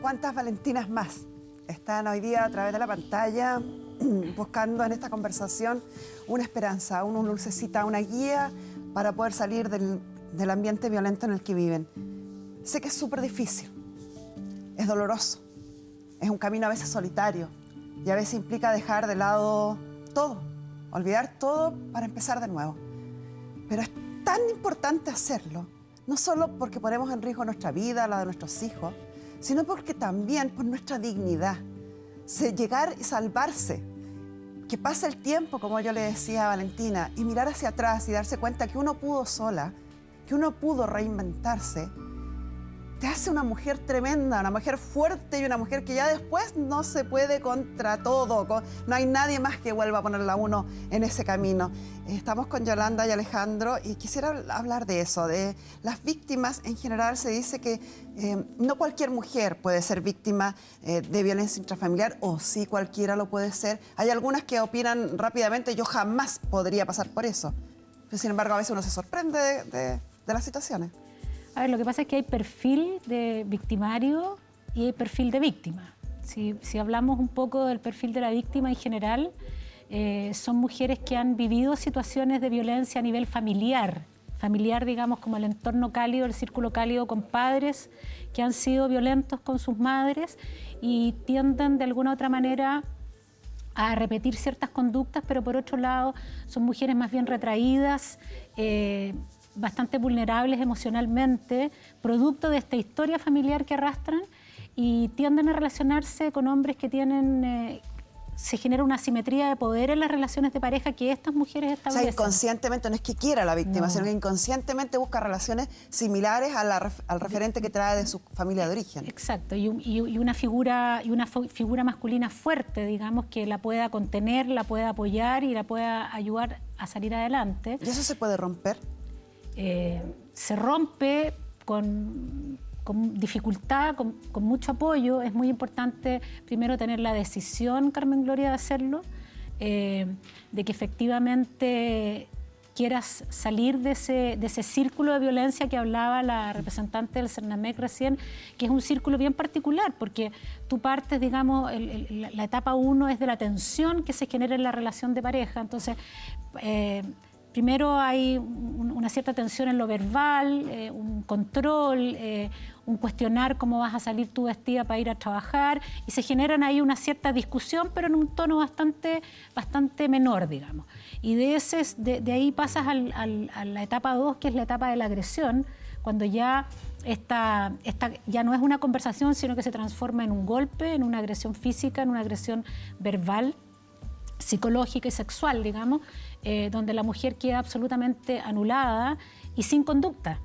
¿Cuántas Valentinas más están hoy día a través de la pantalla buscando en esta conversación una esperanza, una lucecita, una guía para poder salir del ambiente violento en el que viven? Sé que es súper difícil, es doloroso, es un camino a veces solitario y a veces implica dejar de lado todo, olvidar todo para empezar de nuevo. Pero es tan importante hacerlo, no solo porque ponemos en riesgo nuestra vida, la de nuestros hijos, sino porque también por nuestra dignidad. Llegar y salvarse, que pase el tiempo, como yo le decía a Valentina, y mirar hacia atrás y darse cuenta que uno pudo sola, que uno pudo reinventarse, te hace una mujer tremenda, una mujer fuerte y una mujer que ya después no se puede contra todo. No hay nadie más que vuelva a ponerla a uno en ese camino. Estamos con Yolanda y Alejandro y quisiera hablar de eso, de las víctimas. En general se dice que no cualquier mujer puede ser víctima de violencia intrafamiliar, o sí cualquiera lo puede ser. Hay algunas que opinan rápidamente, yo jamás podría pasar por eso. Pero, sin embargo, a veces uno se sorprende de las situaciones. A ver, lo que pasa es que hay perfil de victimario y hay perfil de víctima. Si hablamos un poco del perfil de la víctima en general, son mujeres que han vivido situaciones de violencia a nivel familiar, digamos, como el entorno cálido, el círculo cálido con padres que han sido violentos con sus madres y tienden de alguna u otra manera a repetir ciertas conductas, pero por otro lado son mujeres más bien retraídas, bastante vulnerables emocionalmente, producto de esta historia familiar que arrastran, y tienden a relacionarse con hombres que tienen... se genera una asimetría de poder en las relaciones de pareja que estas mujeres establecen. O sea, inconscientemente, no es que quiera la víctima, No, sino que inconscientemente busca relaciones similares al referente que trae de su familia de origen. Exacto, y una figura masculina fuerte, digamos, que la pueda contener, la pueda apoyar y la pueda ayudar a salir adelante. ¿Y eso se puede romper? Se rompe con dificultad, con mucho apoyo. Es muy importante primero tener la decisión, Carmen Gloria, de hacerlo, de que efectivamente quieras salir de ese círculo de violencia que hablaba la representante del CERNAMEC recién, que es un círculo bien particular, porque tú partes, digamos, la etapa 1 es de la tensión que se genera en la relación de pareja. Entonces, primero hay una cierta tensión en lo verbal, un control, un cuestionar cómo vas a salir tú vestida para ir a trabajar, y se generan ahí una cierta discusión, pero en un tono bastante menor, digamos. Y de ahí pasas a la etapa 2, que es la etapa de la agresión, cuando ya ya no es una conversación, sino que se transforma en un golpe, en una agresión física, en una agresión verbal, psicológica y sexual, digamos, donde la mujer queda absolutamente anulada y sin conducta,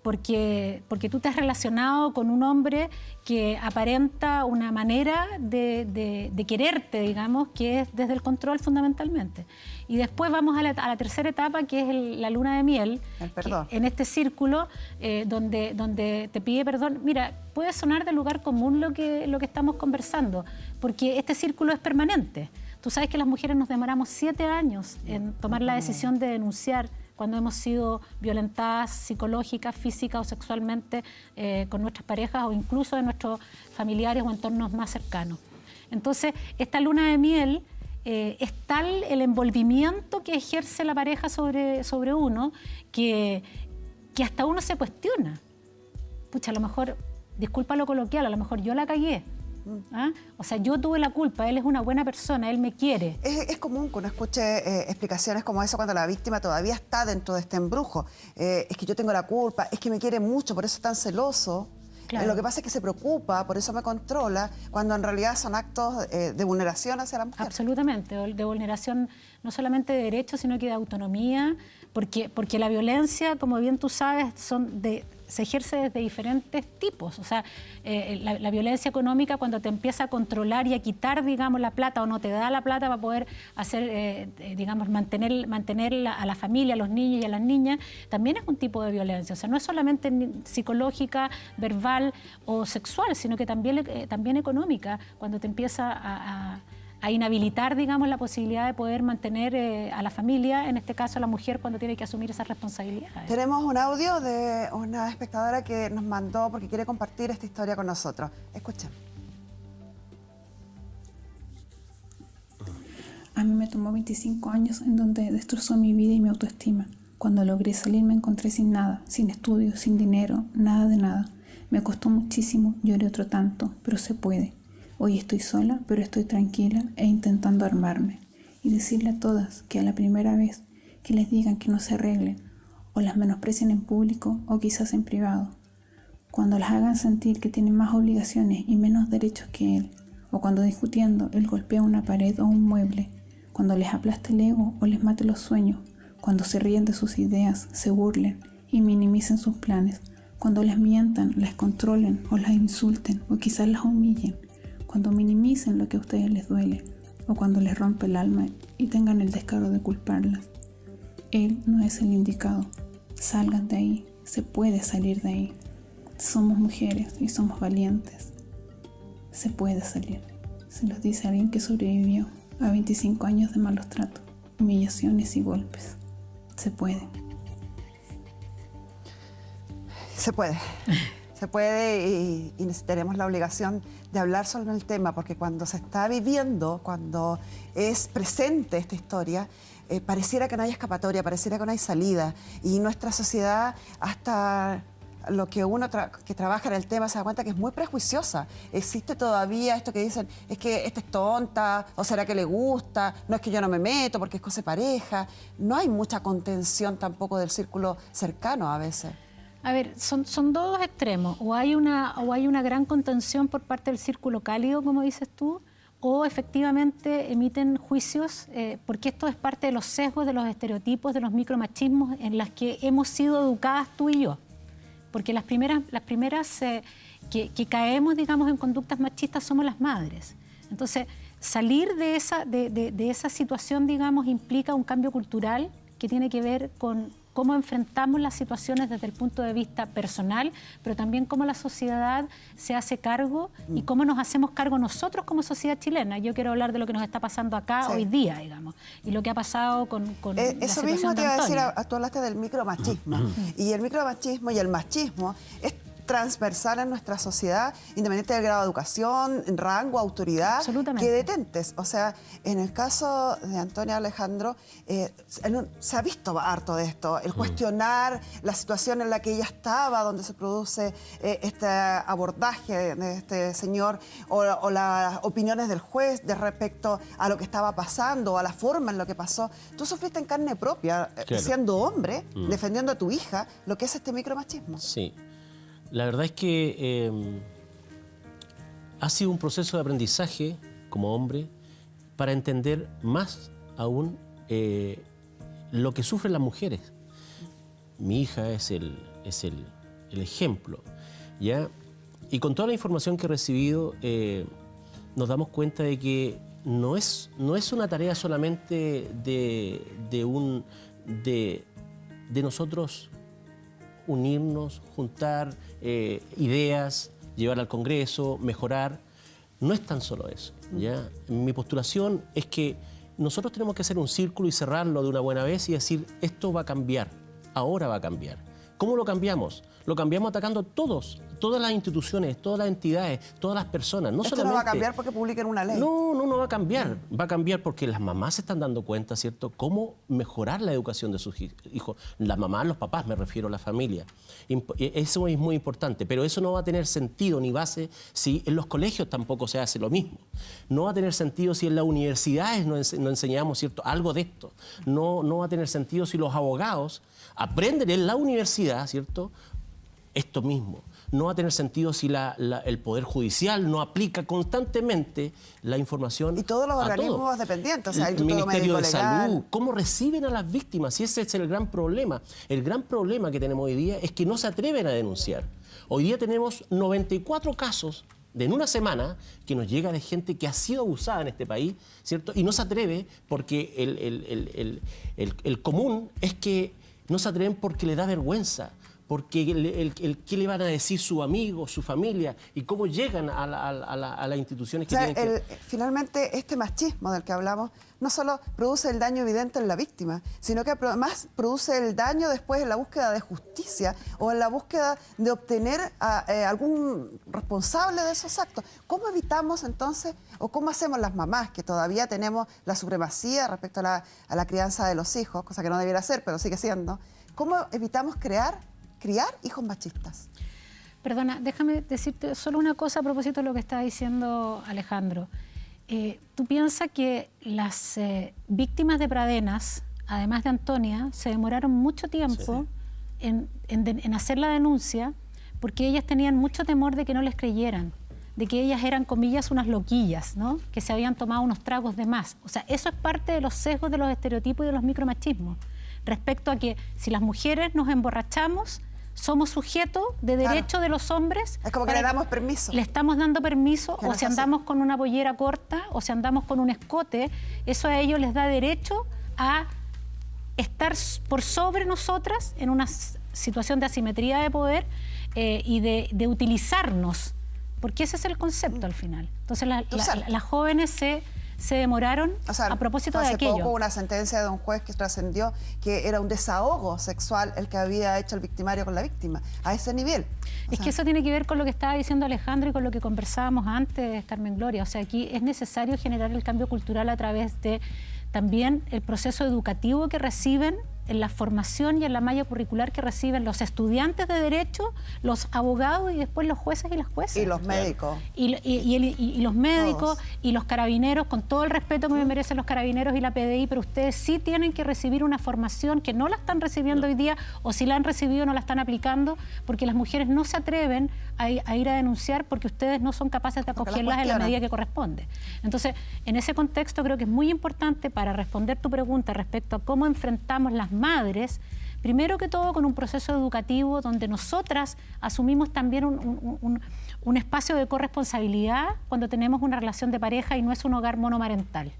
porque tú te has relacionado con un hombre que aparenta una manera de quererte, digamos, que es desde el control fundamentalmente. Y después vamos a la tercera etapa, que es la luna de miel, el perdón. En este círculo donde te pide perdón. Mira, puede sonar de lugar común lo que estamos conversando, porque este círculo es permanente. Tú sabes que las mujeres nos demoramos 7 años en tomar la decisión de denunciar cuando hemos sido violentadas psicológica, física o sexualmente con nuestras parejas o incluso de nuestros familiares o entornos más cercanos. Entonces, esta luna de miel es tal el envolvimiento que ejerce la pareja sobre uno que hasta uno se cuestiona. Pucha, a lo mejor, disculpa lo coloquial, a lo mejor yo la cagué. ¿Ah? O sea, yo tuve la culpa, él es una buena persona, él me quiere. Es común que uno escuche explicaciones como eso cuando la víctima todavía está dentro de este embrujo. Es que yo tengo la culpa, es que me quiere mucho, por eso es tan celoso. Claro. Lo que pasa es que se preocupa, por eso me controla, cuando en realidad son actos de vulneración hacia la mujer. Absolutamente, de vulneración no solamente de derechos, sino que de autonomía, porque la violencia, como bien tú sabes, se ejerce desde diferentes tipos. O sea, la violencia económica, cuando te empieza a controlar y a quitar, digamos, la plata o no te da la plata para poder hacer, digamos, mantener a la familia, a los niños y a las niñas, también es un tipo de violencia. O sea, no es solamente psicológica, verbal o sexual, sino que también económica, cuando te empieza a inhabilitar, digamos, la posibilidad de poder mantener a la familia, en este caso a la mujer, cuando tiene que asumir esas responsabilidades. Tenemos un audio de una espectadora que nos mandó porque quiere compartir esta historia con nosotros. Escuchen. A mí me tomó 25 años en donde destrozó mi vida y mi autoestima. Cuando logré salir me encontré sin nada, sin estudios, sin dinero, nada de nada. Me costó muchísimo, lloré otro tanto, pero se puede. Hoy estoy sola, pero estoy tranquila e intentando armarme. Y decirle a todas que a la primera vez que les digan que no se arreglen, o las menosprecien en público o quizás en privado, cuando las hagan sentir que tienen más obligaciones y menos derechos que él, o cuando discutiendo él golpea una pared o un mueble, cuando les aplaste el ego o les mate los sueños, cuando se ríen de sus ideas, se burlen y minimicen sus planes, cuando les mientan, las controlen o las insulten o quizás las humillen, cuando minimicen lo que a ustedes les duele o cuando les rompe el alma y tengan el descaro de culparlas. Él no es el indicado. Salgan de ahí, se puede salir de ahí. Somos mujeres y somos valientes. Se puede salir. Se los dice alguien que sobrevivió a 25 años de malos tratos, humillaciones y golpes. Se puede. Se puede. Se puede y necesitaremos la obligación de hablar sobre el tema, porque cuando se está viviendo, cuando es presente esta historia, pareciera que no hay escapatoria, pareciera que no hay salida. Y nuestra sociedad, hasta lo que uno que trabaja en el tema se da cuenta que es muy prejuiciosa. Existe todavía esto que dicen, es que esta es tonta, o será que le gusta, no es que yo no me meto porque es cosa de pareja. No hay mucha contención tampoco del círculo cercano a veces. A ver, son dos extremos. O hay una gran contención por parte del círculo cálido, como dices tú, o efectivamente emiten juicios, porque esto es parte de los sesgos, de los estereotipos, de los micromachismos en las que hemos sido educadas tú y yo. Porque las primeras que caemos, digamos, en conductas machistas somos las madres. Entonces, salir de esa situación, digamos, implica un cambio cultural que tiene que ver con cómo enfrentamos las situaciones desde el punto de vista personal, pero también cómo la sociedad se hace cargo y cómo nos hacemos cargo nosotros como sociedad chilena. Yo quiero hablar de lo que nos está pasando acá hoy día, digamos, y lo que ha pasado con la eso situación mismo te de iba a decir, Antonio. tú hablaste del micromachismo, y el micromachismo y el machismo es transversal en nuestra sociedad, independiente del grado de educación, rango, autoridad, que detentes. O sea, en el caso de Antonio Alejandro, se ha visto harto de esto, el cuestionar la situación en la que ella estaba, donde se produce este abordaje de este señor, o las opiniones del juez de respecto a lo que estaba pasando, o a la forma en lo que pasó. Tú sufriste en carne propia, siendo hombre, defendiendo a tu hija, lo que es este micromachismo. Sí. La verdad es que ha sido un proceso de aprendizaje como hombre para entender más aún lo que sufren las mujeres. Mi hija es el ejemplo, ¿ya? Y con toda la información que he recibido nos damos cuenta de que no es una tarea solamente de nosotros unirnos, juntar ideas, llevar al Congreso, mejorar. No es tan solo eso, ¿ya? Mi postulación es que nosotros tenemos que hacer un círculo y cerrarlo de una buena vez y decir, esto va a cambiar, ahora va a cambiar. ¿Cómo lo cambiamos? Lo cambiamos atacando todas las instituciones, todas las entidades, todas las personas. No Esto solamente... no va a cambiar porque publiquen una ley. No va a cambiar. Va a cambiar porque las mamás se están dando cuenta, ¿cierto?, cómo mejorar la educación de sus hijos. Las mamás, los papás, me refiero a la familia. Eso es muy importante, pero eso no va a tener sentido ni base si en los colegios tampoco se hace lo mismo. No va a tener sentido si en las universidades no enseñamos, ¿cierto?, algo de esto. No va a tener sentido si los abogados aprenden en la universidad, ¿cierto?, esto mismo. No va a tener sentido si el Poder Judicial no aplica constantemente la información. Y todos los organismos dependientes, o sea, el Ministerio de Salud, cómo reciben a las víctimas, y ese es el gran problema. El gran problema que tenemos hoy día es que no se atreven a denunciar. Hoy día tenemos 94 casos en una semana que nos llega de gente que ha sido abusada en este país, ¿cierto? Y no se atreve porque el común es que no se atreven porque le da vergüenza, porque qué le van a decir su amigo, su familia, y cómo llegan a las instituciones que tienen que... Finalmente, este machismo del que hablamos no solo produce el daño evidente en la víctima, sino que además produce el daño después en la búsqueda de justicia o en la búsqueda de obtener a algún responsable de esos actos. ¿Cómo evitamos entonces, o cómo hacemos las mamás que todavía tenemos la supremacía respecto a la crianza de los hijos, cosa que no debiera ser, pero sigue siendo? ¿Cómo evitamos criar hijos machistas? Perdona, déjame decirte solo una cosa a propósito de lo que está diciendo Alejandro. Tú piensas que las víctimas de Pradenas, además de Antonia, se demoraron mucho tiempo en hacer la denuncia porque ellas tenían mucho temor de que no les creyeran, de que ellas eran, comillas, unas loquillas, ¿no? Que se habían tomado unos tragos de más. O sea, eso es parte de los sesgos de los estereotipos y de los micromachismos. Respecto a que si las mujeres nos emborrachamos, somos sujetos de derecho de los hombres. Es como que le damos permiso. Le estamos dando permiso, o si andamos con una pollera corta, o si andamos con un escote, eso a ellos les da derecho a estar por sobre nosotras en una situación de asimetría de poder y de utilizarnos, porque ese es el concepto al final. Entonces las jóvenes se demoraron, o sea, a propósito de aquello. Hace poco una sentencia de un juez que trascendió que era un desahogo sexual el que había hecho el victimario con la víctima, a ese nivel. Es que eso tiene que ver con lo que estaba diciendo Alejandro y con lo que conversábamos antes, Carmen Gloria. O sea, aquí es necesario generar el cambio cultural a través de también el proceso educativo que reciben, en la formación y en la malla curricular que reciben los estudiantes de Derecho, los abogados y después los jueces y las jueces. Y los médicos. Y los médicos. Todos. Y los carabineros, con todo el respeto que me merecen los carabineros y la PDI, pero ustedes sí tienen que recibir una formación que no la están recibiendo hoy día, o si la han recibido no la están aplicando, porque las mujeres no se atreven a ir a denunciar porque ustedes no son capaces de acogerlas en la medida que corresponde. Entonces, en ese contexto creo que es muy importante para responder tu pregunta respecto a cómo enfrentamos las madres, primero que todo con un proceso educativo donde nosotras asumimos también un espacio de corresponsabilidad cuando tenemos una relación de pareja y no es un hogar monomarental.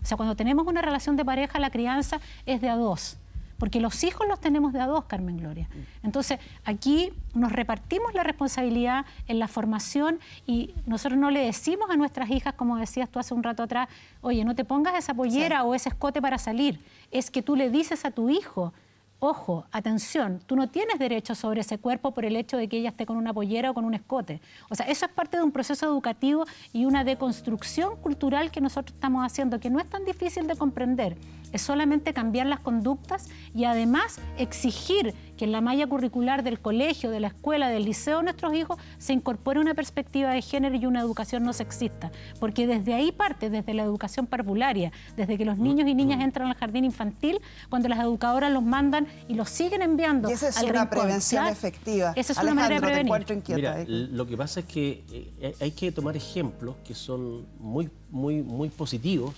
O sea, cuando tenemos una relación de pareja, la crianza es de a dos, porque los hijos los tenemos de a dos, Carmen Gloria. Entonces, aquí nos repartimos la responsabilidad en la formación y nosotros no le decimos a nuestras hijas, como decías tú hace un rato atrás, oye, no te pongas esa pollera o ese escote para salir. Es que tú le dices a tu hijo, ojo, atención, tú no tienes derecho sobre ese cuerpo por el hecho de que ella esté con una pollera o con un escote. O sea, eso es parte de un proceso educativo y una deconstrucción cultural que nosotros estamos haciendo, que no es tan difícil de comprender. Es solamente cambiar las conductas y además exigir que en la malla curricular del colegio, de la escuela, del liceo de nuestros hijos se incorpore una perspectiva de género y una educación no sexista. Porque desde ahí parte, desde la educación parvularia, desde que los niños y niñas entran al jardín infantil, cuando las educadoras los mandan y los siguen enviando. Y esa es una prevención efectiva. Esa es una manera de prevenir. Te encuentro inquieta. Mira, lo que pasa es que hay que tomar ejemplos que son muy positivos.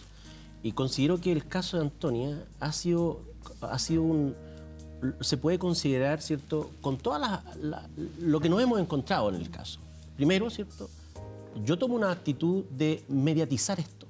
Y considero que el caso de Antonia ha sido se puede considerar, ¿cierto?, con todas lo que nos hemos encontrado en el caso. Primero, ¿cierto?, yo tomo una actitud de mediatizar esto,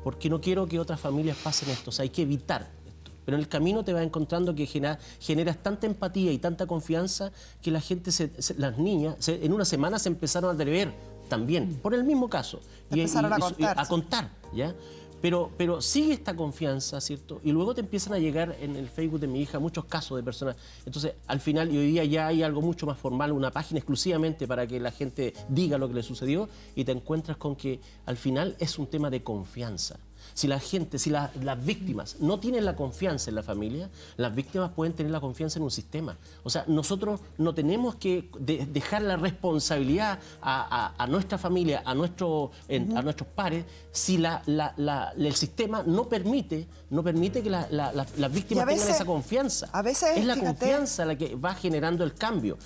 porque no quiero que otras familias pasen esto, o sea, hay que evitar esto. Pero en el camino te vas encontrando que generas tanta empatía y tanta confianza que la gente, las niñas, en una semana se empezaron a atrever también, por el mismo caso. Empezaron a contar, ¿ya? Pero sigue esta confianza, ¿cierto? Y luego te empiezan a llegar en el Facebook de mi hija muchos casos de personas. Entonces, al final, y hoy día ya hay algo mucho más formal, una página exclusivamente para que la gente diga lo que le sucedió, y te encuentras con que al final es un tema de confianza. Si la gente, si las víctimas no tienen la confianza en la familia, las víctimas pueden tener la confianza en un sistema. O sea, nosotros no tenemos que dejar la responsabilidad a nuestra familia, a nuestros pares, si el sistema no permite que las víctimas tengan esa confianza. A veces, es la fíjate, confianza la que va generando el cambio.